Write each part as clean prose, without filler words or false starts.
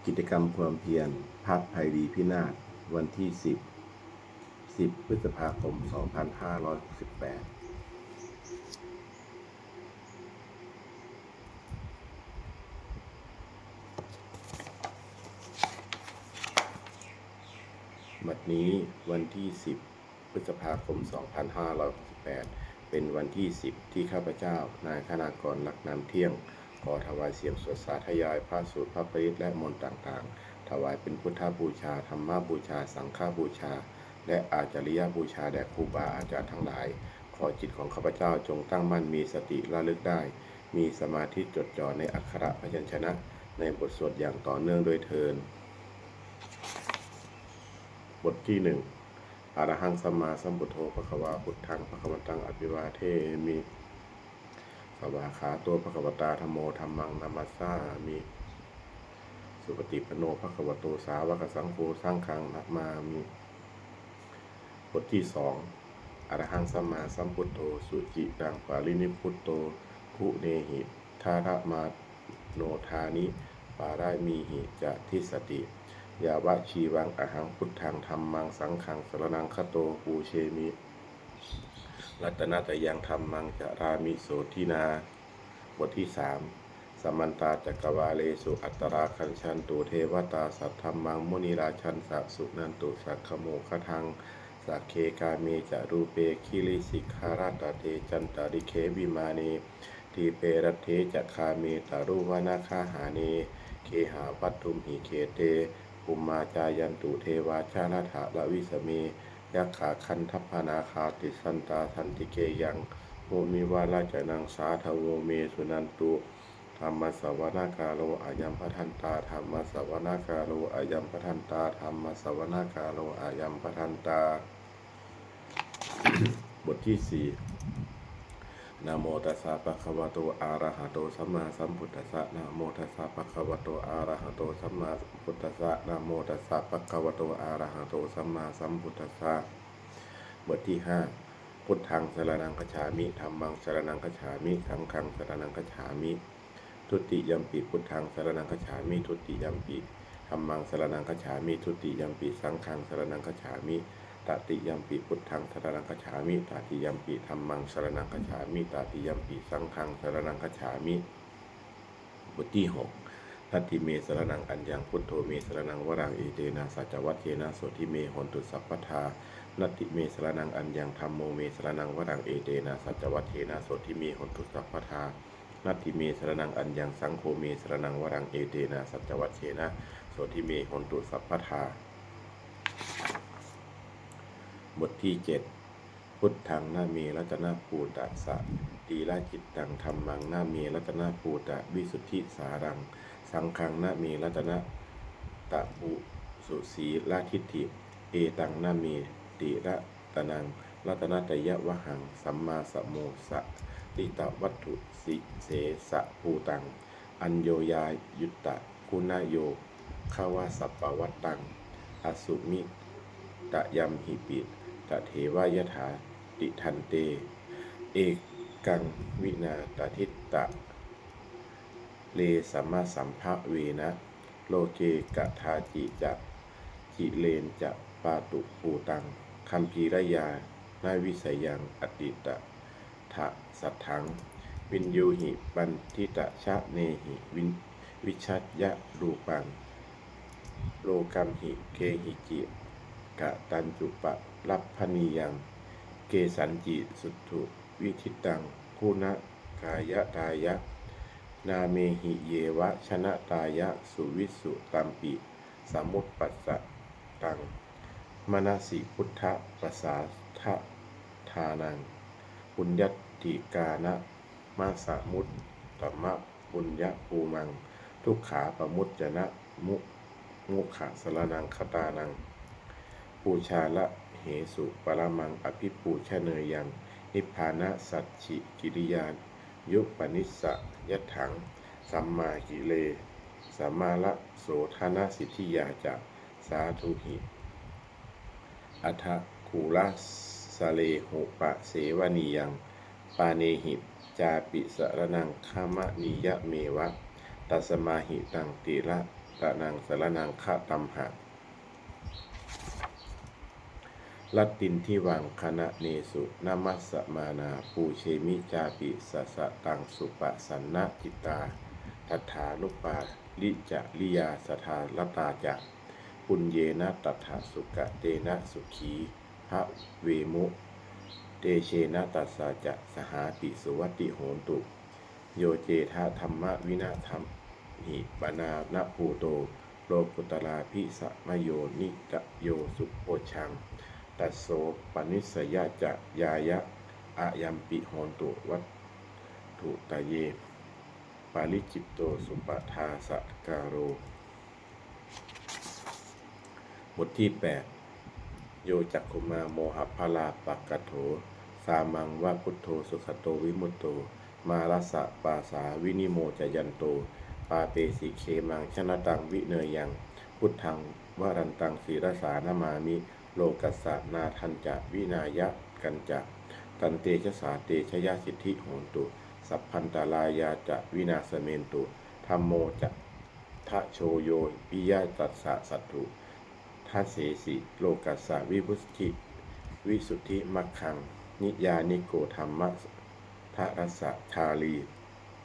กิจกรรมความเพียรพระภัยรีพินาศวันที่10 พฤษภาคม 2568บัดนี้วันที่10 พฤษภาคม 2568เป็นวันที่10ที่ข้าพเจ้านายคณากร ลักน้ำเที่ยงขอถวายเสียงสวดสาธยายพระสูตรพระปริตและมนต์ต่างๆถวายเป็นพุทธบูชาธรรมบูชาสังฆบูชาและอาจาริยบูชาแด่ครูบาอาจารย์ทั้งหลายขอจิตของข้าพเจ้าจงตั้งมั่นมีสติระลึกได้มีสมาธิจดจ่อในอักขระพยัญชนะในบทสวดอย่างต่อเนื่องโดยเทินบทที่1 อรหังสัมมาสัมพุทโธภควาพุทธังภควตังอภิวาเทมิสวากขาโตภควตาธัมโมธัมมังนัมมัสสามิสุปฏิปันโนภควโตสาวกสังโฆสังฆังนะมามิบทที่2 อรหังสัมมาสัมพุทโธสุจิตังปารินิพพุตโตคุเนหิทาระมาโนทานิปารามีหิจะทิสติยาวะชีวังอหังพุทธังธัมมังสังฆังสรณังคโตปูเชมิรัตนะตยังธัมมังจะรามิโสทินาบทที่3 สมันตาจักวาเลสุอัตตราคัญชันตุเทวตาสัทธัมมังมุนิราชันสัสุนันตุสักขโมคทังสักเคกาเมจะรูเปคิริสิกขาราตเตจันตาริเควิมาเนทีเปรเทจะคาเมตารุวนาคาหาเนเคหาปัตถุมหิเคเตภูมิมาจายันตุเทวาชาลถะละวิสเมยักขาคันทัพพนาคาติสันตาสันติเกยังโมมิวาลาจนังสาทโวเมสุนันตุธรรมสวนาคาโลอายัมปทันตาธรรมสวนาคาโลอายัมปทันตาธรรมสวนาคาโลอายัมปทันตา บทที่4นะโมตัสสะภะคะวะโตอะระหะโตสัมมาสัมพุทธัสสะนะโมตัสสะภะคะวะโตอะระหะโตสัมมาสัมพุทธัสสะนะโมตัสสะภะคะวะโตอะระหะโตสัมมาสัมพุทธัสสะบทที่5พุทธังสรณังคัจฉามิธัมมังสรณังคัจฉามิสังฆังสรณังคัจฉามิทุติยัมปิพุทธังสรณังคัจฉามิทุติยัมปิธัมมังสรณังคัจฉามิทุติยัมปิสังฆังสรณังคัจฉามิตติยัมปิพุทธังสรณังคัจฉามิตติยัมปิธัมมังสรณังคัจฉามิตติยัมปิสังฆังสรณังคัจฉามิบทที่6ทัตติเมสรณังอัญญังพุทโธเมสรณังวรังเอเตนะสัจวัตเทนะโสทิเมหนตุสัพพทานัตติเมสรณังอัญญังธัมโมเมสรณังวรังเอเตนะสัจวัตเทนะโสทิเมหนตุสัพพทานัตติเมสรณังอัญญังสังโฆเมสรณังวรังเอเตนะสัจวัตเทนะโสทิเมหนตุสัพพทาบทที่7พุทธังนาเมรัตนะปูตะสะตีละจิตตังธัมมังนาเมรัตนะปูตะวิสุทธิสารังสังฆังนาเมรัตนะตะปุสุสีละทิฏฐิเอตังนาเมติระตนังรัตนะตยะวหังสัมมาสัมโมสะลิตวัตถุสิเสสะภูตังอัญโยยายุตตะคุณโยขาวาสัปปวัตตังอสุมิตะยัมหิปิตเทวายถาติทันเตเอกังวินาตทิตตะเลสัมมาสัมภเวนะโลเกกทาจิจะจิเลนจะปาตุปูตังคัมภีรยานาวิสยังอติตะทะสัทธังวินยูหิปันทิตะชะเนหิวิชัตยะรูปังโลกัมหิเกหิจิกะตันจุปะลัพพนียังเกสันจิสุถุวิทิตังคุณกายตายะนาเมหิเยวะชนะตายะสุวิสุตัมปิสมุปปัสสะตังมนสิพุทธปัสสาทะทานังปุญญติกานะมาสมุตตมะปุญญภูมังทุกขาปมุจจนะมุขะสรนังคตานังปูชาละเหสุปรมังอภิปูชเนยยังนิพพานะสัจฉิกิริยานยุปนิสสะยัตถังสัมมากิเลสัมมาละโสธานะสิทธิยาจะสาธุหิอัฏฐคูลสเลหุปะเสวนียังปาเนหิจาปิสรนังคามะนิยะเมวะตัสมาหิตังติระ ตะนังสารนังฆะตัมหะลัตตินทิวังคณะเนสุนามัสสมานาปูเชมิจาปิสสะตังสุปะสันนะจิตตาทัฏฐานุปาลิจะลิยาสทาลตาจะปุญเยนะตัทธสุกะเตนะสุขีภะเวมุเตเชนะตัสสะจะสหาติสุวัติโหนตุโยเจทะธรรมวินาธรรมหิปนานะภูโตโลกุตลาภิสะมโยนิจโยสุโพชังตัสโสปนิสยะจะยายะอายัมปิโหนตุวัตถุตเยปาลิจิตโตสุปทาสการโรบทที่8โยจักขุมาโมหพลาปักกโถสามังวะพุทโธสุขโตวิมุตโตมารัสสะปาสาวินิโมจยันโตปาเปสิเคมังชนะตังวิเนยยังพุทธังวรันตังศีรสานามามิโลกัสสะนาทันจะวินายะกันจะตันเตชะสาเตชยสิทธิโหนตุสัพพันตาลายาจะวินาสเมนตุธัมโมจะทะโชโยปิยะตัสสะสัตถุทัสเสสิโลกัสสะวิวิสุทธิมัคคังนิยานิโกธรรมะทะรัสสะชาลี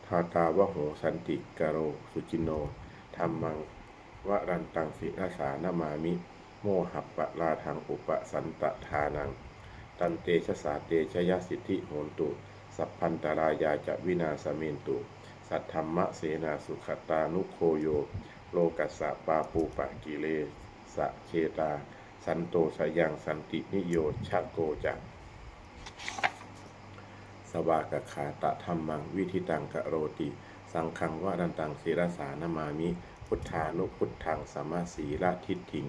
ทาตาวโหสันติกโรสุจิโนธัมมังวรันตังสิรสานามามิโมหัปปะลาทังอุปสันตทานังตันเตชะสาเตชยสิทธิโหนตุสัพพันตรายาจะวินาสเมนตุสัทธัมมะเสนาสุขตานุโคโยโลกัสสะปาปูปะกิเลสะเชตาสันโตสยังสันตินิโยชะโกจักสวากขาตะธัมมังวิธิตังกะโรติสังฆังวรันตังศิรสานามามิพุทธานุพุทธังสัมมาสีละทิฏฐิง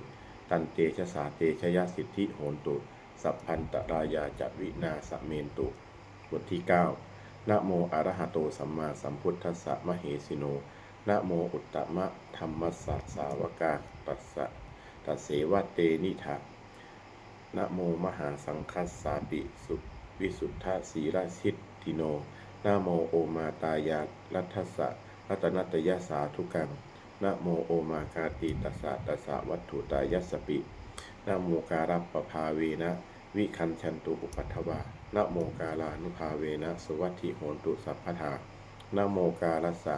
ตันเตชะสาเตชยสิทธิโหนตุสัพพันตรายาจะวินาสเมนตุบทที่9นะโมอะระหะโตสัมมาสัมพุทธัสสะมะเหสิโนนะโมอุตตมะธัมมัสสะสาวกาตัสสะตัสเสวะเตนิทะนะโมมหาสังคัสสาปิสุวิสุทธาสีราชิตติโนนะโมโอมาตายารัตถัสสะรัตนัตยสาธุกังนะโมโอมาคาติตัสสะตัสสะวัตถุตายัสสปินะโมการัปปภาเวนะวิคันชันตุอุปัฏฐวานะโมกาลานุภาเวนะสุวัตถิโหนตุสัพพทานะโมกาลัสสะ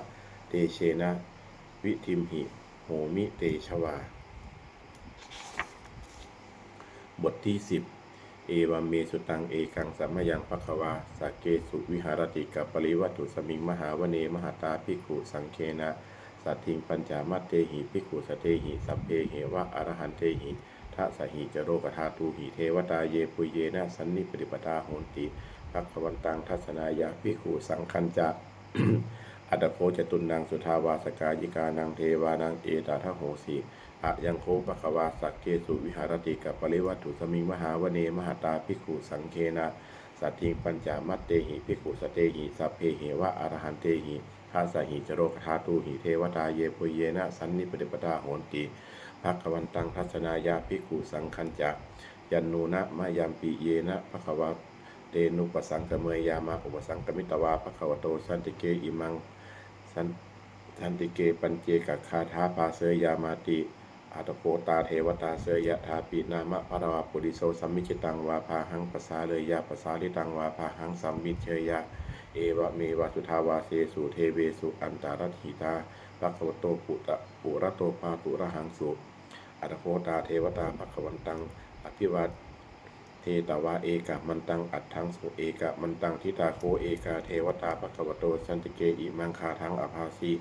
เตเชนะวิทิมหิโหมิเตชวาบทที่10เอวัมเมสุตังเอกังสัมมยังภควาสักเกสุวิหารติกับปริวัตถุสมิงมหาวเนมหตาภิกขุสังเคนะสัตถิงปัญจามัตเตหิภิกขุสเตหิสัพเพเหวะอรหันเตหิทัสหิจโรกธาตูหิเทวตาเยปุเยนะสันนิปริปตาโหนติภัควันตังทัศนายาภิกขุสังคัญจะ อัตโคจตุนังสุทาวาสกายิกานังเทวานังเอตาทะโหสีอะยังโคปะคะวาสักเกสุวิหารติกับปริวัตถุสมิงมหาวเนมหตาภิกขุสังเคนะสัตถิงปัญจามัตเตหิภิกขุสเตหิสัพเพเหวะอรหันเตหิทัสหิจโรกธาตูหิเทวตาเยปุเยนะสันนิปติปตาโหนติภัควันตังทัศนายาภิกขุสังคัญจะยันนูนะมะยัมปิเยนะภควะเตนุปสังกเมยามาอุปสังกมิตวาภควโตสันติเกอิมังสันติเกปัญเจกคาถาปาเสยามาติอัตโปตาเทวตาเสยะทาปินามะภรวาปุริโสสัมมิจิตังวาภาหังปสาเลยะปสาลิตังวาภาหังสัมมิเชยะเอวะเมวะสุทาวาเสสุเทเวสุอันตารถิตาภควโตปุระโตปาตุระหังสุอัตโปตาเทวตาภควันตังอภิวัตเทตวาเอกะมันตังอัตถังสุเอกะมันตังทิตาโคเอกาเทวตาภควโตสันติเกอิมังคาทังอภาสี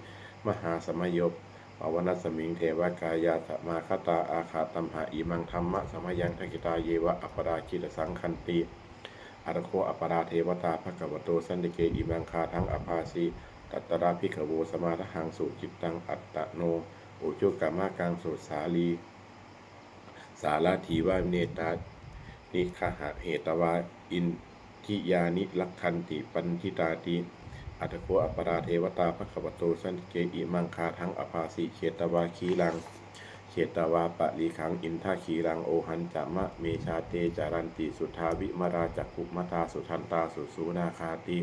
มหาสมยบปวนัสสมิงเทวกายาสมาคตาอาคาตัมหะอิมังธรรมะสมยังทักิตาเยวะอัปราคิตสังคันติอรโคอัปราเทวตาภควโตสันติเกอิมังคาทังอภาสีตัตตราภิกขโวสมาทหังสุจิตตังอัตตโนอุจุกามากังสุสาลีสาลาทีวาเนตานิคหะเหตวาอินทิยานิลักขันติปันทิตาติอัตโคอัปราเทวตาภควโตสันติเกอิมังคาทังอภาสีเขตวาคีลังเขตวาปะลีขังอินทาคีลังโอหันจะมะเมชาเตจารันติสุทาวิมราจักขุมตาสุทันตาสุสูนาคาติ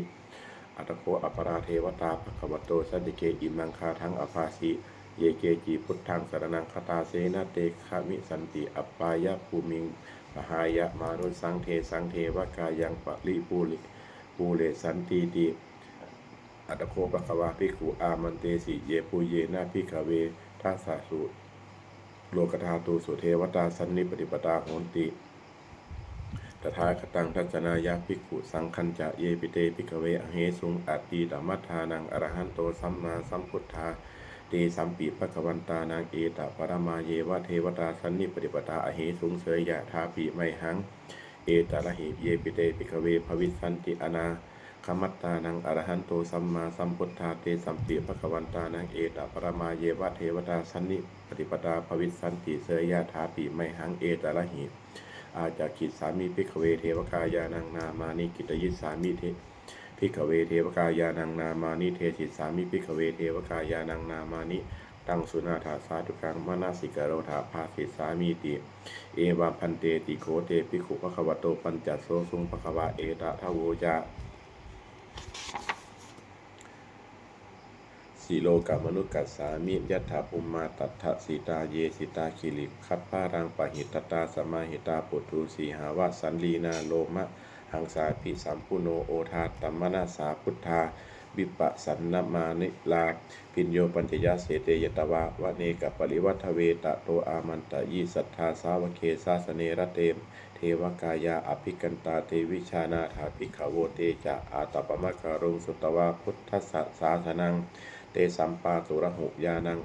อัตโคอัปราเทวตาภควโตสันติเกอิมังคาทังอภาสี เยเกจีพุทธังสรณังคตาเสนาเตขะมิสันติอัปปายะภูมิงปหายะมารุสังเทวกายังปะลิปูเลสันติติอัตโคปะคะวาภิกขุอามันเตสิเยปุเยนะภิกขเวทัสสะสุโลกธาตุสุเทวตาสันนิปฏิปตาโหนติตถาคตังทัศนายาภิกขุสังคัญจะเยปิเตภิกขเวอเหสุงอัตติตมัฏฐานังอรหันโตสัมมาสัมพุทธาเตสัมปีภควันตานังเอตปรมาเยวะเทวตาสันนิปฏิปตาอเหสุงเสยยะทาปิไมหังเอตระหิเยปิเตภิกขเวภวิสันติอนาคมัตตานังอรหันโตสัมมาสัมพุทธาเตสัมปีภควันตานังเอตปรมาเยวะเทวตาสันนิปฏิปตาภวิสันติเสยยะทาปิไมหังเอตระหิอาจากขิดสามีภิกขเวเทวกายานังนามานิกิตยิสามิเทภิกขเวเทวกายานังนามานิเทศิสามิภิกขเวเทวกายานังนามานิตังสุนาถาสาธุกังมนาสิกโรธาภาสิสามิติเอวาพันเตติโคเตภิกขุภควโตปัญจโสสุงภควะเอตทะโวจาสีโลกามนุกัสสามิยัตถาภูมมาตัทธสีตาเยสิตาคิริคัปปารังปะหิตตาสมาหิตาปุถุสีหาวะสันลีนาโลมะหังสาปิสัมปุโนโอทาตัมมนาสาพุทธาวิปะสันนมานิลาพิญโยปัญจยเสเตยตวะวะเนกปริวัฏเวตะโตอามันตะยิสัทธาสาวเคสาสเนระเตมเทวกายาอภิกันตาเทวิชานาถาภิกขโวเตจะอาตปมะการุงสุตวะพุทธัสสะสาสนังเตสัมปาตุระหุยานัง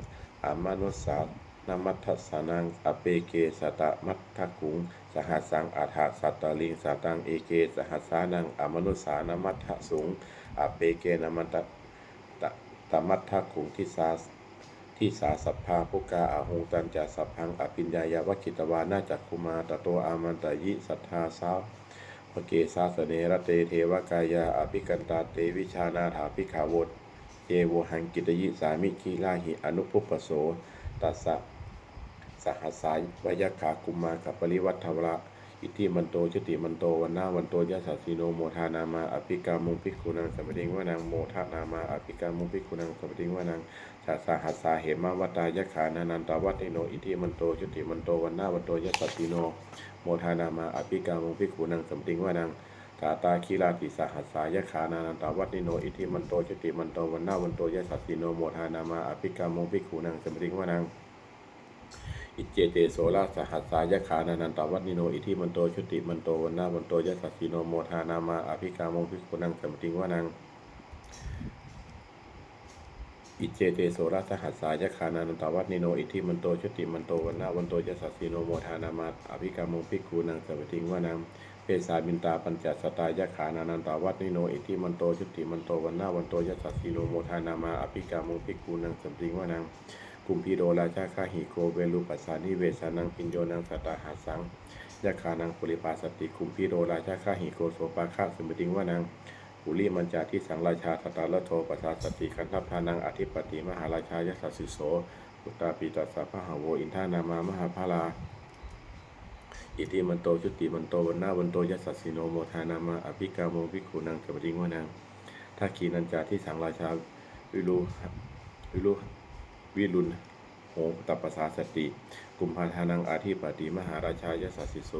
อามานุสานามัทสานังอเปเกสตะมัทถกุงสหัสสังอาถาสัตตลิงสาตังเอเกสหัสสานังอมนุสานามัทถสุงอเปเกนามัตตมัทถกุงที่สาสัพพาภุกาอาหุตันจะสัพพังอภิญญายาวคิตวานาจักคุมาตโตอามันตยิสัทธาสาวพเกสาสเนระเตเทวกายาอภิกันตาเตวิชานาถาภิกขาวตเยโวหังกิตยิสามิคีลาหิอนุปุปปโสตัสสะสหัสสาวยขากุมากับปริวัฏวระอิทิมันโตชติมันโตวันนาวันโตยะสัสสิโนโมทานามาอภิกามุภิกขุนังสัมปติงวานังโมทานามาอภิกามุภิกขุนังสัมปติงวานังสหัสสาเหมาวตายะขานานันตวัติโนอิทิมันโตชติมันโตวันนาวันโตยะสัสสิโนโมทานามาอภิกามุภิกขุนังสัมปติงวานังตาตาคีลาติสหัสสายะขานานันตวัติโนอิทิมันโตชติมันโตวันนาวันโตยะสัสสิโนโมทานามาอภิกามุภิกขุนังสัมปติงวานังอิเจเตโสราสหัสสายะขานานันตวัติโนอิทิมันโตชุติมันโตวันนาวันโตยะสัสสิโนโมทานามาอภิกามงภิกขุนังสัมปติงวานังอิเจเตโสราสหัสสายะขานานันตวัติโนอิทิมันโตชุติมันโตวันนาวันโตยะสัสสิโนโมทานามาอภิกามงภิกขุนังสัมปติงวานังเปสาบินตาปัญจสตายะขานานันตวัติโนอิทิมันโตชุติมันโตวันนาวันโตยะสัสสิโนโมทานามาอภิกามงภิกขุนังสัมปติงวานังกุมพีโดราชาคาหิโกเวลุปัสสานิเวสานังปิญโยนังสัตตาหัสสังยะขานังปุริปาสติกุมพีโดราชาคาหิโกโสปาคะสมติงวานังปุริมันจาที่สังราชาสตาละโทปัสสาสติคันทัพพานังอธิปติมหาราชายสัสสิโสพุตตาปิตัสสะพะหะโวอินทานามามหาภาลาอิติมันโตชุติมันโตวันนาวันโตยสัสสิโนโมทานามาอภิกามงภิกขุนังสมติงวานังทักขีนันจาที่สังราชาวิรุณโหตัปปสาสติกุมภาทานังอาทิปติมหาราชายสัสสิโส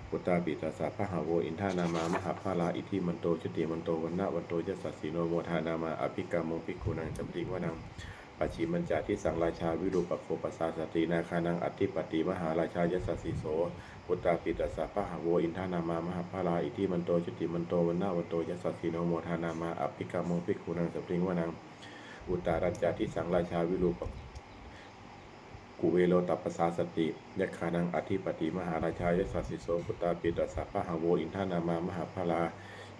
พุตตาปิตัสสะพะหะโวอินทานามามหาภาลาอิทิมันโตชุติมันโตวันนาวันโตยสัสสิโนโมทานามาอภิกามงภิกขุนังสมติงวานังปัจฉิมัญจาที่สังราชาวิรูปโคปัสสาสตินาคานังอธิปติมหาราชายสัสสิโสพุตตาปิตัสสะพะหะโวอินทานามามหาภาลาอิทิมันโตชุติมันโตวันนาวันโตยสัสสิโนโมทานามาอภิกามงภิกขุนังสมติงวานังอุตตารัญจาที่สังราชาวิรูปกุเวโลตัปปสาสติยะขานังอธิปติมหาราชายสัสสิโสพุตตาปิตัสสะพะหะโวอินทานามามหาภาลา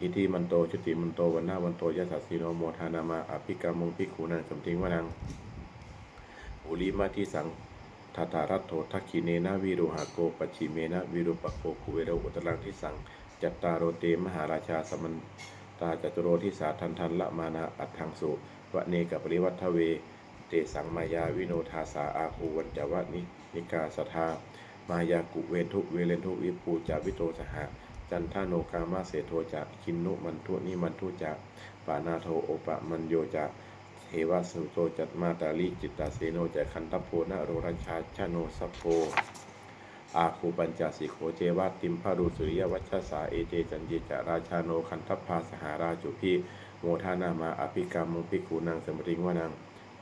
อิทิมันโตชุติมันโตวันนาวันโตยสัสสิโนโมทานามาอภิกามงภิกขุนังสัมติงวานังอุลิมาที่สังทัตตารัตโถทักขิเนนะวิรุหะโกปัจฉิเมนะวิรุปโคกุเวโรอุตรังที่สังจัตตารโรเตมหาราชาสมันตาจตุโรทิสาทันละมานะอัตถังสุวะเนกปริวัฏเวเตสังมายาวิโนทาสาอาคูวันจวะนิกาสทามายากุเวนทุเวเลนทุวิปูจาวิโตสหะจันทโนกามาเสโทจะคินนุมันทุนิมันทุจะปานาโทโอปะมันโยจะส เทวสุโตจัตมาตาลิจิตตาเสโนจะคันทโพนะโรราชาชโนสัพโพอาคูปัญจสิโขเจวาติมพารุสุริยวัชสาเอเจจันเจจาราชาโนคันทพาสหาราจุพีโมทานามาอภิกรรมมุปิคูนังสมริงวนัง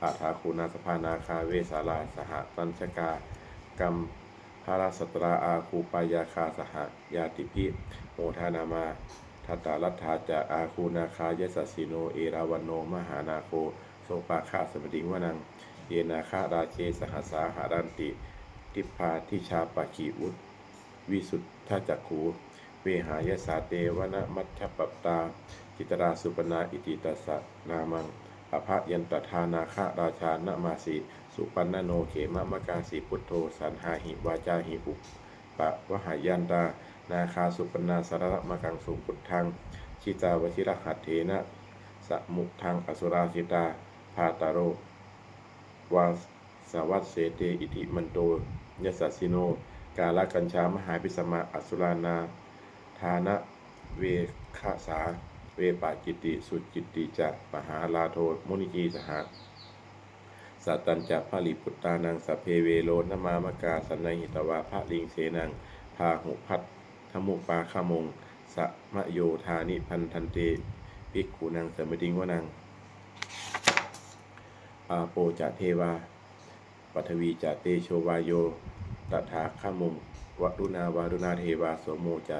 อาถาคูนาสภานาคาเวสาลาสหตัญชกากรรมภาราสตราอาคูปายาคาสหยาติพิโมทานามาทัตตาลัทธาจะอาคูนาคายสัสสิโนเอราวันโนมหานาโคโสปาคาสมริงวนังเยนาคาราเชสหสาหารันติทิพาทิชาปะขีอุตวิสุทธจักขูเวหายสาเตวนะมัชฌปปตาจิตราสุปนาอิติตัสสะนามังอภยันตทานาคาราชานะมาสีสุปันนโนเขมะมะกาสีพุทโธสันหาหิวาจาหิอุปะวหายันตานาคาสุปนาสารมะกังสุพุทธังชิตาวชิรหัตเถนะสมุทังอสุราสิตาพาตาโรวาสวัสเสเตอิติมันโตยสัสสิโนกาลกัญชามหาพิสมาอสุรานาทานะเวคาสาเวปาจิติสุจิติจะปหาลาโทมุนิจีสหสัตตัญจะพะลิปุตตานังสเพเวโลนมามกาสันนหิตวาพะลิงเสนังพาหุพัทธมุปาขมงสะมะโยธานิพันธันเตภิกขุนังสมติงวนังอาโปจะเทวาปัทวีจะเตโชวายโยตถาคมุงวรุณาวารุณาเทวาโสโมจะ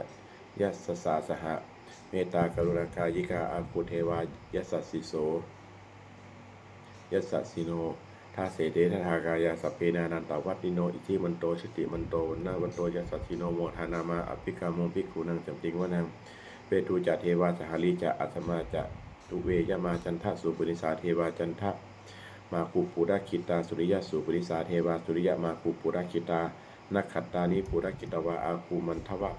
ยัสสาสหะเมตตากรุณากายิกาอาคุเทวายัสสสิโสยัสสสิโนทาเสเตทธากายาสัพเพนานันตวัตติโนอิทิมันโตชิติมันโตวันนาวันโตยัสสสิโนโมทานามาอภิกามงภิกขุนังจำติงวนังเปตุจะเทวาสหาลีจะอัสมาจะตุเวยมาจันทะสุปุริสาเทวาจันทะมาคูปุระคิตาสุริยสุปุริสาเทวาสุริยมาคูปุระคิตานักขัตตานิปุระคิตวาอาคูมันทวะ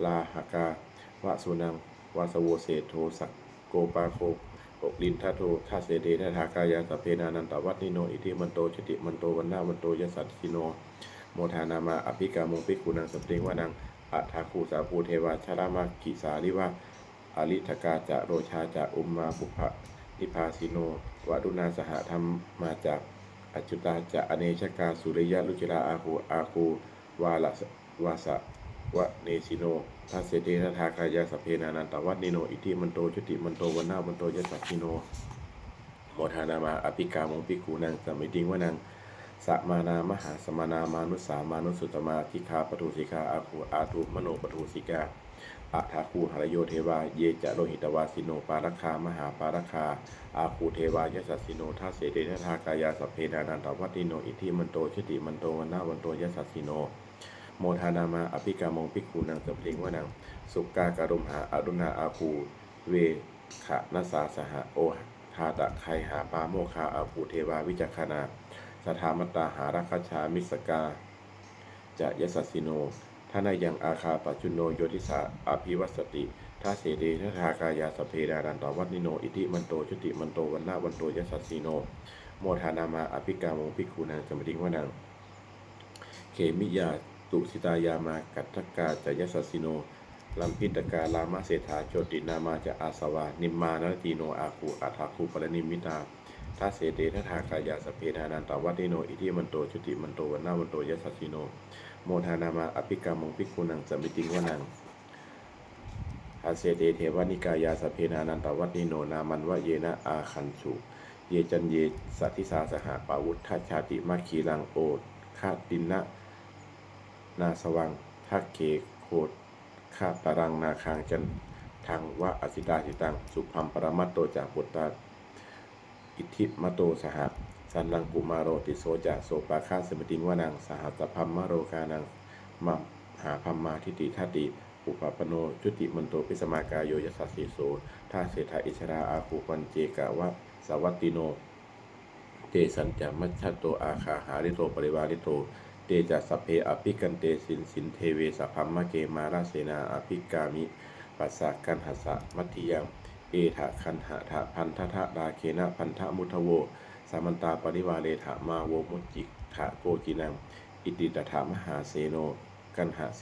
ลาหกาวะสุนังวาสโวเศโทสักโกปาโคโอลินทัตโตทัสเสเดทธากายาสัพเพนานันตวัตนิโนอิทิมันโตชติมันโตวันนาวันโตยสัตสิโนโมทานามาอภิกามงภิกขุนังสัพเพวานังอัฏฐาคูสาภูเทวาชรามากิสาลิวะอริทกาจะโรชาจะอุมมาปุพะนิพาสิโนวดุนาสหธรรมมาจากอจุตาจะอเนชกาสุริยะลุจิราอาคูวาลวาสะวะเนสิโนทัสเสเตนะทากายาสเพนานันตวัตนิโนอิทิมันโตชุติมันโตวันนาวันโตยสัสสิโนโมทานามาอภิกามงภิกขุนังสมิติงวนังสัมมานามหาสมานามานุสามานุสุตมาทิคาปทุสิกาอาคูอาทุมโนปทุสิกาอัฏฐาคูหรโยเทวาเยจะโลหิตวาสิโนปารคามหาปารคาอาคูเทวายสัสสิโนทัสเสเตนะทากายาสเพนานันตวัตนิโนอิทิมันโตชุติมันโตวันนาวันโตยสัสสิโนโมทานามาอภิกามงภิกขุนังสัพเพงวนังสุกาการุมหาอรุณาอาคูเวขะนัสสาสหะโอทาตะไคหาปาโมคาอาคูเทวาวิจักขณาสถามตาหารัคชามิสกาจะยสัสสิโนท่านายังอาคาปัจจุโนโยติสาอภิวัสติท่าเสเดทธากายาสเพดานันตวัตนิโนอิทิมันโตชุติมันโตวันนาวันโตยสัสสิโนโมทานามาอภิกามงภิกขุนังสัมปติงวนังเขมิยาตุสิตายามากัตถกาจะยสัสสิโนลัมพิตกาลามาเศธาโจตินามาจะอาสวานิมมานตีโนอาคูอัฏฐาคูปรณิมิตาทัสเสเตทธากายาสเพนานันตวัตติโนอิทิมันโตชุติมันโตวันนาวันโตยสัสสิโนโมทานามาอภิกามงภิกขุนังสัมมิติงวนังทัสเสเตเทวนิกายาสเพนานันตวัตติโนนามันวะเยนะอาคันสุเยจันเยสัทธิสาสหปาวุฒชาติมัคคีลังโอคาตินะนาสวังทักเกโคดคาตารังนาคางจันทางวะอสิตาสิตังสุพัมปรมัตโตจากปุตตาอิทธิมโตสหสันลังกุมาโรติโสจะโสปาคาสมติงวานังสหัสพัมมโรกานังมหาพัมมาทิติทัติอุปปโนจุติมันโตปิสมากายโยยสัสสิโสท่าเศธาอิชราอาภูปัญเจกะวะสวัตติโนเตสัญจมัชฌโตอาคาหาริโตปริวาริโตเตจะสัพเพอภิกันเตสินเทเวสัพพัมมะเกมาราเสนาอภิกามิปัสสะกันหัสสะมัตถิยังเอถะคันหะทะพันทะทะดาเคนะพันทะมุทโวสามันตาปริวาเลถะมาโวมุจิขะโกจินังอิติตถามหาเสโนกันหะเส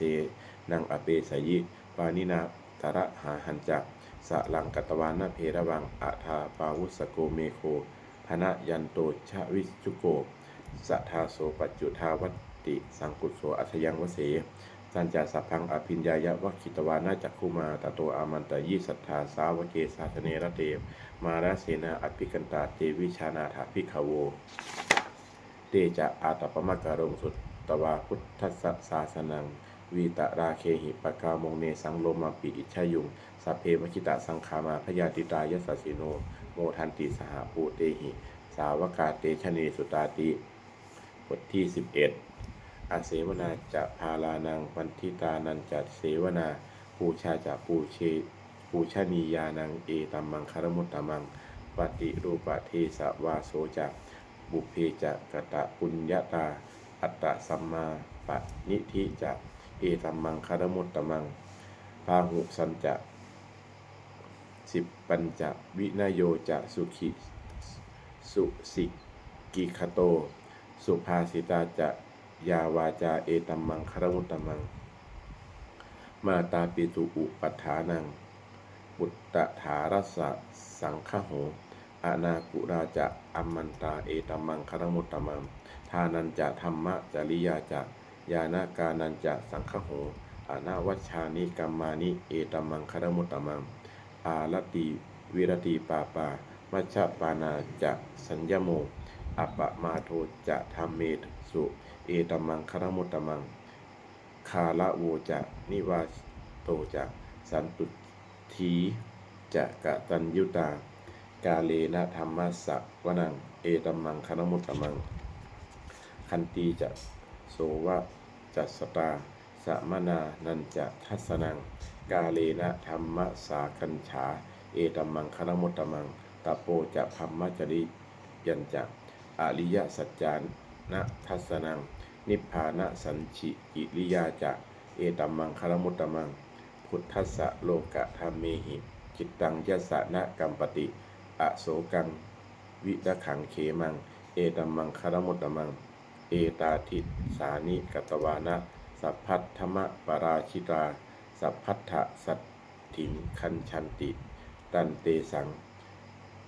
นังอเปสยิปานินาตระหาหันจักสะลังกัตวานะเพระวังอาทาปาวุสโกเมโค พนะยันโตชะวิจุโกสัทธาโสปัจจุทาวัตติสังกุโสอัชยังวเสสัญจาสัพพังอภิญญายะวัคคิตวานาจักขุมาตโตอามันตยิสัทธาสาวเกสาสเนระเตมาราเสนาอภิกันตาเตวิชานาถาภิกขโวเตจะอาตปมะการงสุตตวาพุทธัสสะศาสนังวีตราเคหิปกามงเนสังโลมาปิอิชยุงสัพเพมคิตะสังขามาพยาติตายสัสสิโนโมทันติสหภูเตหิสาวกาเตชะเนสุตาติบทที่11อาเสวนาจะพาลานังปันทิตานันจัดเสวนาปูชาจะปูชนียานังเอตัมมังคารมุตตมังปฏิรูปเทสวาโสจักบุพเพจักกตะปุญญาตาอัตตะสัมมาปณิธิจักเอตัมมังคารมุตตมังพาหุสัญจะ10ปัญจวินโยจะสุขิสุสิกิคโตสุภาสิตาจะยาวาจาเอตัมมังคารมุตตมังมาตาปิตุอุปัฏฐานังบุตตถารัสสะสังฆโหอนาคุราจะอัมมันตาเอตัมมังคารมุตตมังทานันจะธรรมะจริยาจะญาณกานันจะสังฆโหอนาวัชชานิกัมมานิเอตัมมังคารมุตตมังอาลติวิรติปาปามัชฌปานาจะสัญญโมอัปปมาโทจะธรรมเมสุเอตัมมังคารมุตตมังคาละโวจะนิวาโตจะสันตุทีจะกะตัญยุตากาเลนะธรรมัสสะวนังเอตัมมังคารมุตตมังคันตีจะโสวะจัสสตาสมนานันจะทัสนังกาเลนะธรรมสาคัญฉาเอตัมมังคารมุตตมังตโปจะพัมมจริยัญจะอริยสัจจานะทัสนังนิพพานะสัญชิกิริยาจะเอตัมมังคารมุตตมังพุทธัสสะโลกะธรรมเมหิจิตตังยัสสะนะกัมปติอโศกังวิดขังเขมังเอตัมมังคารมุตตมังเอตาทิสานิกตวานะสัพพัทธมะปราชิตาสัพพัทธสัตถิงคัญชันติตันเตสัง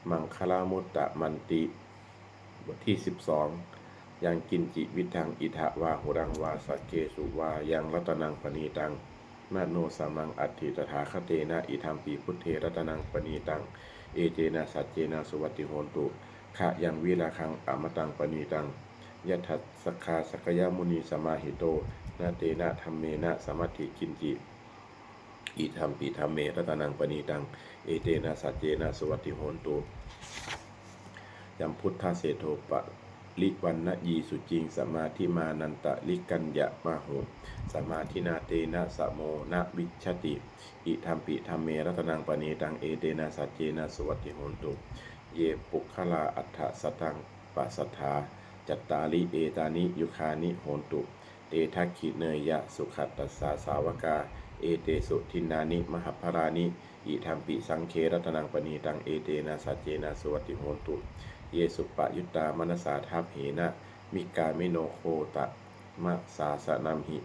มังคลามุตตะมันติบทที่12ยังกินจิวิทังอิทะวาหุรังวาสักเกสุวายังรัตนังปณีตังนาโนสามังอัตถิตถาคเตนะอิธัมปีพุทเทรัตนังปณีตังเอเจนะสัจเจนะสุวัติโหนตุขะยังวิราคังอมตังปณีตังยะทัสสคาสกยมุนีสมาหิโตนาเตนะธัมเมนะสมัตถิกินจิอิธัมปีธัมเมรัตนังปณีตังเอเตนะสัจเจนะสุวัติโหนตุยัมพุทธเสโทปะลิวันนะยีสุจิงสมาธิมานันตะลิกัญญะมาโหสมาธินาเตนะสะโมนะวิชติอิธัมปิธัมเมรัตนังปณีตังเอเตนะสัจเจนะสุวัติโหนตุเยปุคลาอัฏฐสตังปัสสัทธาจัตตาลิเอตานิยุคานิโหนตุเตทัคขิเนยะสุขัตตัสสาสาวกาเอเตสุทินานิมหพรานิอิธัมปิสังเครัตนังปณีตังเอเตนะสัจเจนะสุวัติโหนตุเยสุปยุตตามนสาทัพเหนะมิกาเมโนโคตะมะสาสนัมหิ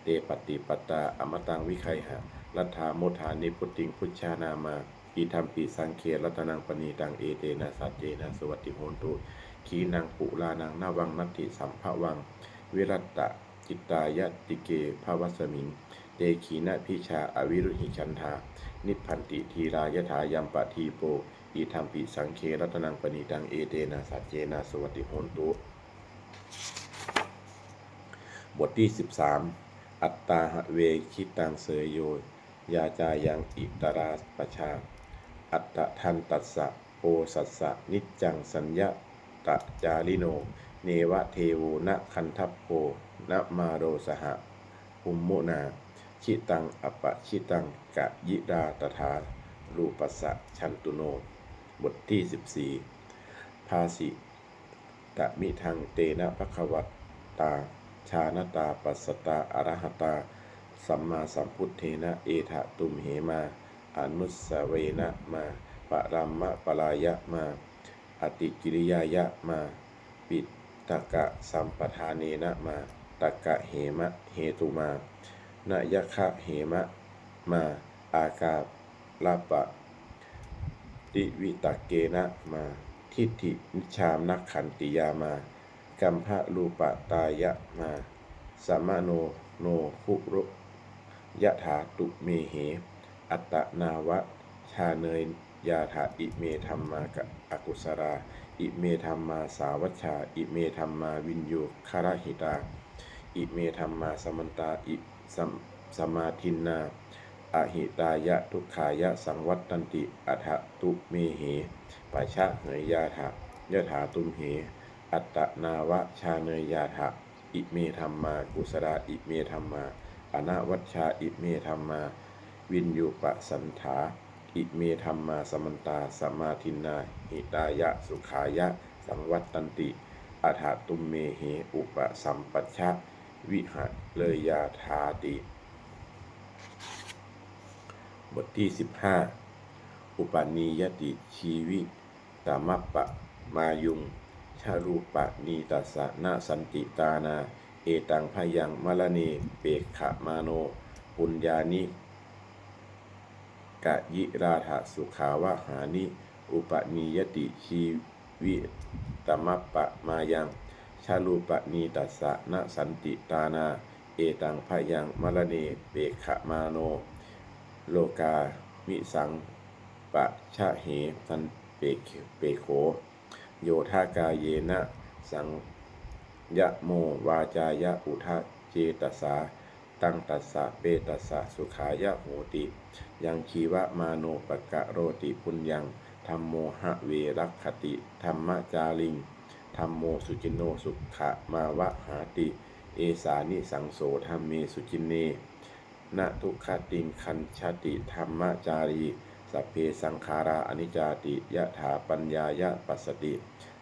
เตปฏิปตาอมตังวิไคหะรัฐาโมทานิพุตติงพุชานามาอิธัมปิสังเครัตนังปณีตังเอเตนะสัจเจนะสุวัติโหนตุขีนังปุลานังนาวังนัตถิสัมภวังวิรัตตะจิตตายะติเกภวัสมิงเตขีนะพิชาอวิรุหิฉันทานิพพันติทีรายถายัมปะทีโปอิธัมปิสังเครัตนังปณีตังเอเตนะสัจเจนะสุวัติโหนตุบทที่13อัตตาหะเวคิตังเสยโยยาจายังอิตราปชาอัตตะทันตัสสะโอสัสสะนิจจังสัญญะตะจาริโนเนวะเทโวนะคันทัพโพนะมาโรสหะภูมิโมนาชิตังอปะชิตังกะยิราตถารูปัสสะชันตุโนบทที่14ภาสิตะมิทังเตนะภควตาชานตาปัสสตาอรหตาสัมมาสัมพุทเทนะเอทะตุมเหมาอนุสเวนะมาปะรัมมะปลายะมาอติกิริยายะมาปิตกะสัมปทานเนนะมาตกะเหมะเหตุมานยคะเหมะมาอากาลาปะติวิตะเกนะมา ทิฏฐินิชามนักขันติยามากัมภะรูปตายะมาสมโนโนคุรุยะถาตุเมเหอัตตนาวะชาเนยยาถาอิเมธัมมากะอกุสราอิเมธัมมาสาวัชชาอิเมธัมมาวินโยคารหิตาอิเมธัมมาสมันตาอิสมาทินนาอหิตายะทุกขายะสังวัตตันติอัฏตุเมเหปัชชะเหยยาถายะถาตุมเหอัตตนาวะชาเนยยาถาอิเมธัมมากุสราอิเมธัมมาอนาวัชชาอิเมธัมมาวินยูปสันถาอิเมธัมมาสมันตาสมาทินนาหิตายะสุขายะสังวัตตันติอัฏตุมเมเหอุปสัมปัชชะวิหะเลยยาธาติบทที่15อุปนิยติชีวิตามัปปะมายุงชารูปะนีตัสสะนะสันติตานาเอตังพยังมะละเนเปกขะมาโนปุญญานิกะยิราถสุขาวะหานิอุปนิยติชีวิตามัปปะมายังชารูปะนีตัสสะนะสันติตานาเอตังพยังมะละเนเปกขะมาโนโลกามิสังปะชะเหสันเปโขโยธากาเยนะสังยะโมวาจายะอุทะเจตสาตังตัสสะเปตัสสะสุขายะโหติยังชีวะมาโนปะกะโรติปุญญังธัมโมหะเวรักขติธัมมจาริงธัมโมสุจินโนสุขะมาวะหาติเอสานิสังโสธัมเมสุจินเนนะทุกขติงคันชติธรรมจารีสัพเพสังขาราอนิจจติยะถาปัญญายะปัสสติ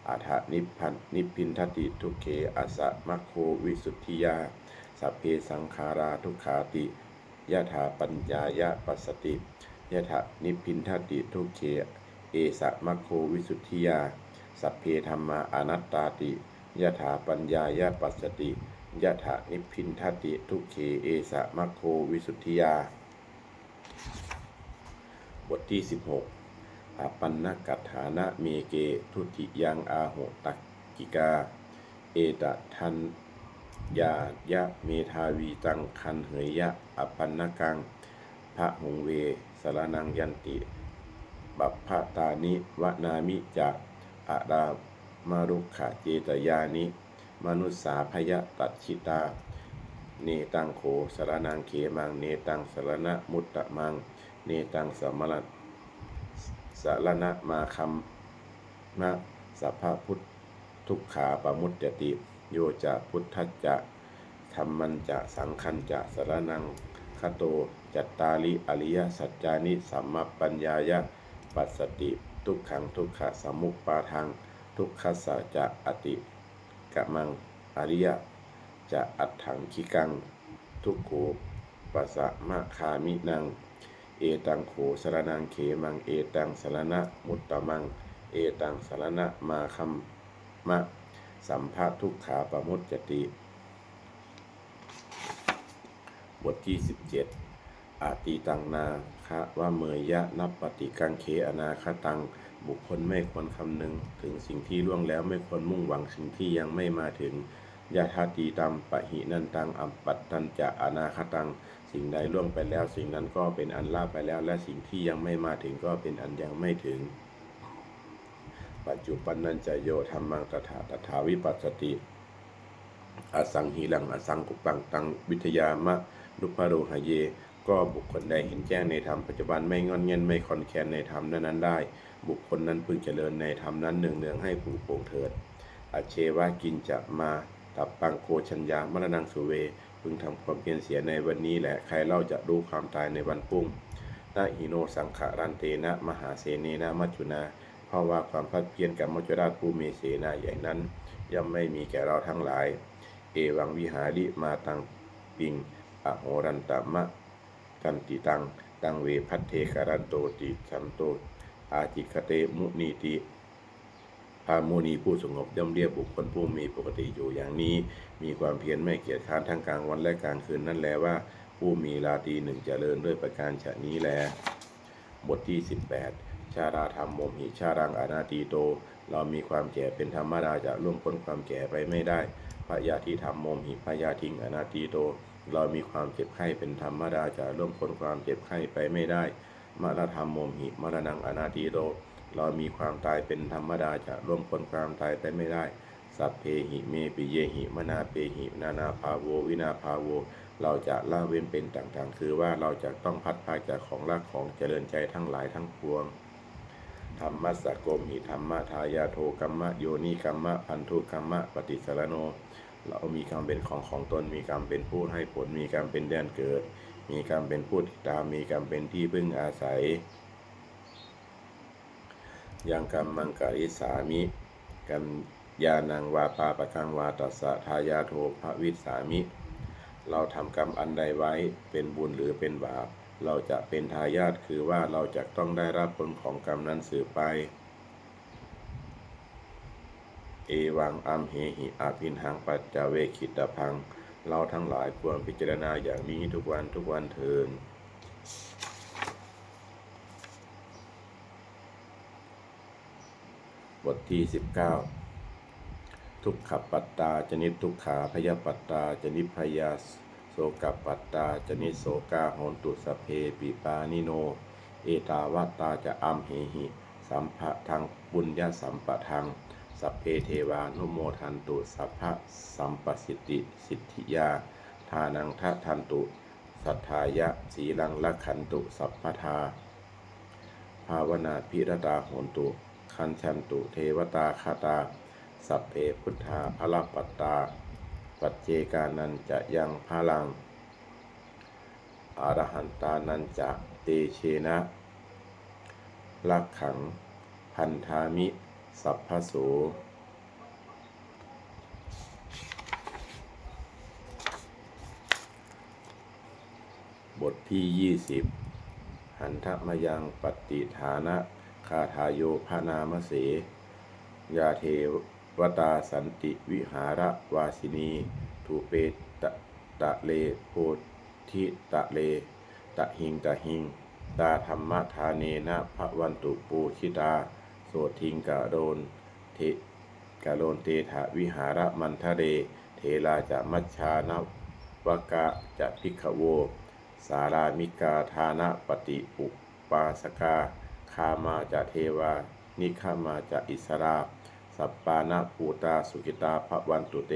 อาถานิพพินทติทุกเขอสะมัคโควิสุทธิยาสัพเพสังขาราทุกขาติยะถาปัญญายะปัสสติยะถานิพพินทติทุกเขเอสะมัคโควิสุทธิยาสัพเพธัมมาอนัตตาติยะถาปัญญายะปัสสติยะถานิพพินทติทุกเขเอสะมัคโควิสุทธิยาบทที่16อปันนกัฏฐานะเมเกทุติยังอาโหตักกิกาเอตทันยายะเมธาวีตังคันเหยยะอปันนกังพระหงเวสรนังยันติบัพพตานิวนามิจะอารามารุขะเจตยานิมนุสสาพยตัดชิตาเนตังโขสรนังเขมังเนตังสรณะมุตตะมังเนตังสมรสารณะมาคัมนะสัพพพุททุกขาปมุตตติโยจะพุทธัจจะธัมมันจะสังคัญจะสรนังคโตจัตตาลิอริยสัจจานิสัมมปัญญายะปัสสติทุกขังทุกขะสมุปปาทังทุกขสัจจะอติกะมังอริยจะอัตถังคิกังทุกโขปัสสะมะคามินังเอตังโขสรนังเขมังเอตังสรณะมุตตมังเอตังสรณะมาคัมมะสัมภะทุกขาปมุตจติบทที่17อาติตังนาคะว่าเมยยะนับปฏิกังเขอนาคตังบุคคลไม่ควรคำนึงถึงสิ่งที่ล่วงแล้วไม่ควรมุ่งหวังสิ่งที่ยังไม่มาถึงยะทาตีตัมปะหินันตังอัมปัตตัญจะอนาคตังสิ่งใดล่วงไปแล้วสิ่งนั้นก็เป็นอันล่าไปแล้วและสิ่งที่ยังไม่มาถึงก็เป็นอันยังไม่ถึงปัจจุบันนันจะโยธรรมังตถาวิปัสสติอสังหิรังอสังกุปังตังวิทยามะนุปโรหะเยก็บุคคลใดเห็นแจ้งในธรรมปัจจุบันไม่งอนเงียนไม่คอนแคนในธรรมนั้นได้บุคคลนั้นพึงเจริญในธรรมนั้นเนืองๆให้ผูกโป่งเถิดอเชวะกินจะมาตับปังโคชัญญามรณังสุเวพึงทำความเพียรเสียในวันนี้แหละใครเล่าจะรู้ความตายในวันพรุ่งนะหิโนสังขรันเตนะมหาเสเนนะมัจจุนาเพราะว่าความพัดเพียรกับมัจจุราชผู้มีเสนาใหญ่นั้นย่อมไม่มีแก่เราทั้งหลายเอวังวิหาริมาตังปิงอโหรันตมะกันติตังเวพัทเทกรันโตติสัมโตอาจิคเตมุนีติพามุนีผู้สงบย่อมเรียกบุคคลผู้มีปกติอยู่อย่างนี้มีความเพียรไม่เกียจคร้านทั้งกลางวันและกลางคืนนั่นแลว่าผู้มีราตรีหนึ่งเจริญด้วยประการฉะนี้แลบทที่18ชาราธรรมโมหิชารังอนาตีโต เรามีความแก่เป็นธรรมดาจะล่วงพ้นความแก่ไปไม่ได้พยาธิธรรมโมหิพยาธิงอนาติโตเรามีความเจ็บไข้เป็นธรรมดาจะล่วงพ้นความเจ็บไข้ไปไม่ได้มรณธรรมโมหิมรณังอนาติโตเรามีความตายเป็นธรรมดาจะล่วงพ้นความตายไปไม่ได้สัพเพหิเมปิเยหิมนาเปหินานาภาโววินาภาโวเราจะละเว้นเป็นต่างๆคือว่าเราจะต้องพัดพาจากของรักของเจริญใจทั้งหลายทั้งปวงธรรมัสสะโกมหิธรรมะทายาโทกัมมะโยนิกัมมะพันธุกัมมะปฏิสารโนเรามีกรรมเป็นของตนมีกรรมเป็นผู้ให้ผลมีกรรมเป็นแดนเกิดมีกรรมเป็นผู้ติดตามมีกรรมเป็นที่พึ่งอาศัยยังกรรมมังกริสามิกัมยานังวาปาปะกังวาตัสสะทายาโทภวิสามิเราทำกรรมอันใดไว้เป็นบุญหรือเป็นบาปเราจะเป็นทายาทคือว่าเราจะต้องได้รับผลของกรรมนั้นสืบไปเอวังอัมเหหิอาภินหังปัจจเวคิตพังเราทั้งหลายควรพิจารณาอย่างนี้ทุกวันเถิดบทที่19ทุกขปัตตาจนิทุกขาพยาปัตตาจนิพยาโสกปัตตาจนิโสกาโหนตุสเพปิปานิโนเอตาวัตตาจะอัมเหหิสัมภะทังปุญญสัมปะทังสัพเพเทวานุโมทันตุสัพพะสัมปสิทธิสิทธิยาทานังทะทันตุสัทธายะสีลังละขันตุสัพพทาภาวนาภิรตาโหนตุคันชันตุเทวตาคาตาสัพเพพุทธาภลปัตตาปัจเจกานันจะยังพลังอรหันตานันจะเตเชนะลักขังพันธามิสัพพโสบทที่20หันทมยังปฏิฐานะคาทายโยพนามเสยาเทวตาสันติวิหารวาสินีทูเปตะเลโพธิตะเลตะหิงตาธรรมทาเนนะภวันตุปูชิตาโสทิงกะโดนเตถะวิหารมันทะเรเทลาจะมัชชานวกะจะภิกขโวสารามิกาทานะปฏิอุปาสกาคามาจะเทวานิฆามาจะอิสราสัปปานะภูตาสุกิตาภวันตุเต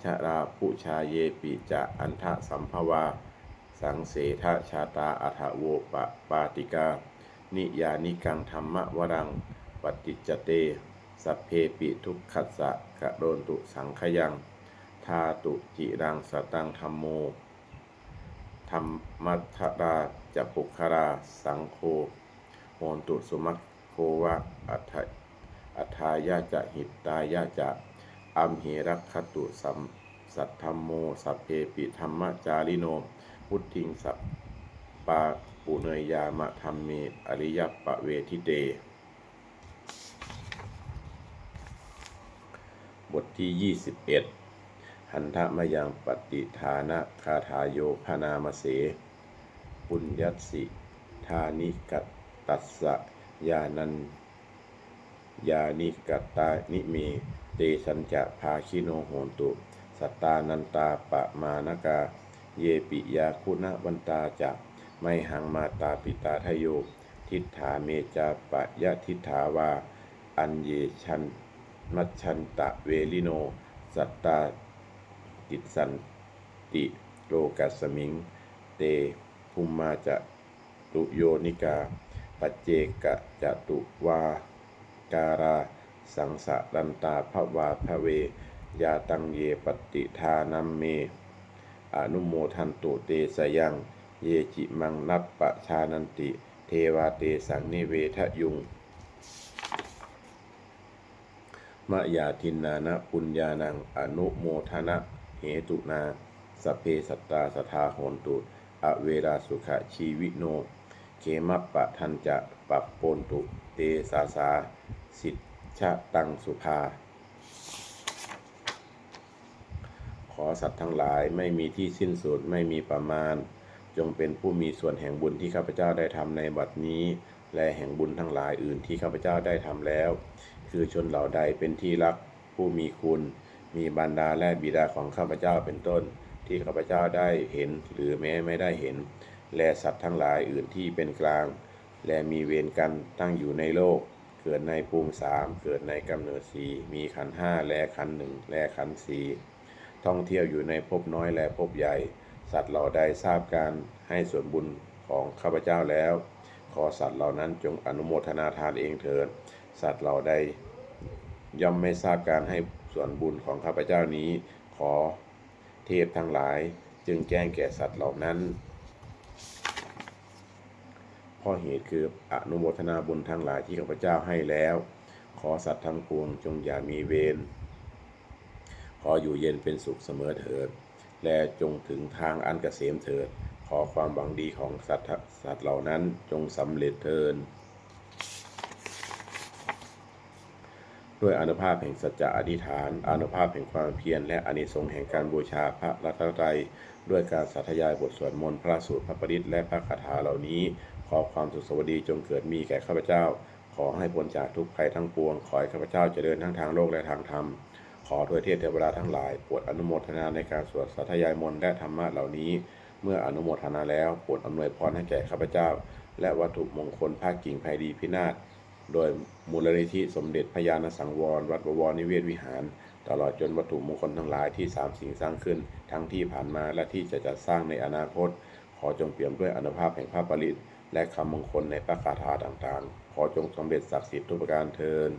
ชราผู้ชาเยปิจะอันทะสัมภวาสังเสทะชาตาอัฏฐโวปาติกานิยานิกังธรรมวรังปฏิจจเตสัพเพปิทุกขัสสะกะโดนตุสังขยังทาตุจิรังสตังธัมโมธรรมัทธราจะปุคราสังโฆโหนตุสุมัคโควะอัฏฐายะจะหิตตายะจะอัมเหรักขตุสัทธัมโมสัพเพปิธรรมจาริโนพุทธิงสัพปาปุเนยยามะธรรมเมอริยปะเวทิเตบทที่21หันทมยังปฏิฐานะคาทายโยพนามเสปุญญัสสิธานิกัตตัสสะญานัญญานิกัตตานิเมเตสัญจะภาคิโนโหนตุสัตตานันตาปะมานกาเยปิยาคุณวันตาจะไมหังมาตาปิตาทโยทิฏฐาเมจาปะยะทิฏฐาวาอัญเยชันมัชชันตะเวลิโนสัตตาติสันติโลกัสสมิงเตภูมมาจะตุโยนิกาปัจเจกะจะตุวาการาสังสะรันตาภวาภเวยาตังเยปฏิทานัมเมอนุโมทันตุเตสยังเยจิมังนัปปะชานันติเทวาเตสังนิเวทยุงมะยาทินนานะปุญญานังอนุโมทนะเหตุนาสเพสัตตาสทาโหนตุอเวราสุขชีวิโนเขมัปปะทันจะปัปโปนตุเตสาสาสิทชะตังสุภาขอสัตว์ทั้งหลายไม่มีที่สิ้นสุดไม่มีประมาณจงเป็นผู้มีส่วนแห่งบุญที่ข้าพเจ้าได้ทำในบัดนี้และแห่งบุญทั้งหลายอื่นที่ข้าพเจ้าได้ทำแล้ว คือชนเหล่าใดเป็นที่รักผู้มีคุณมีบรรดาและบิดาของข้าพเจ้าเป็นต้นที่ข้าพเจ้าได้เห็นหรือแม้ไม่ได้เห็นและสัตว์ทั้งหลายอื่นที่เป็นกลางและมีเวรกันตั้งอยู่ในโลกเกิดในภูมิสามเกิดในกำเนิดสี่มีขันธ์ห้าและขันธ์หนึ่งและขันธ์สี่ท่องเที่ยวอยู่ในภพน้อยและภพใหญ่สัตว์เหล่าใดทราบการให้ส่วนบุญของข้าพเจ้าแล้วขอสัตว์เหล่านั้นจงอนุโมทนาทานเองเถิดสัตว์เหล่าใดย่อมไม่ทราบการให้ส่วนบุญของข้าพเจ้านี้ขอเทพทั้งหลายจึงแจ้งแก่สัตว์เหล่านั้นเพราะเหตุคืออนุโมทนาบุญทั้งหลายที่ข้าพเจ้าให้แล้วขอสัตว์ทั้งปวงจงอย่ามีเวรขออยู่เย็นเป็นสุขเสมอเถิดและจงถึงทางอันเกษมเถิดขอความหวังดีของสัตว์เหล่านั้นจงสำเร็จเถิดด้วยอานุภาพแห่งสัจจะอธิษฐานอานุภาพแห่งความเพียรและอานิสงส์แห่งการบูชาพระรัตนตรัยด้วยการสาธยายบทสวดมนต์พระสูตรพระปริตรและพระคาถาเหล่านี้ขอความสุขสวัสดีจงเกิดมีแก่ข้าพเจ้าขอให้พ้นจากทุกภัยทั้งปวงขอให้ข้าพเจ้าเจริญทั้งทางโลกและทางธรรมขอด้วยเทพเทวดาทั้งหลายโปรดอนุโมทนาในการสวดสาธยายมนต์และธรรมะเหล่านี้เมื่ออนุโมทนาแล้วโปรดอำนวยพรให้แก่ข้าพเจ้าและวัตถุมงคลภาคกิ่งไพดีพินาศโดยมูลนิธิสมเด็จพระญาณสังวรวัดบวรนิเวศวิหารตลอดจนวัตถุมงคลทั้งหลายที่สามสิ่งสร้างขึ้นทั้งที่ผ่านมาและที่จะจัดสร้างในอนาคตขอจงเปี่ยมด้วยอานุภาพแห่งพระปริตรและคำมงคลในพระคาถาต่างๆขอจงสำเร็จศักดิ์สิทธิ์ทุกประการเทอญ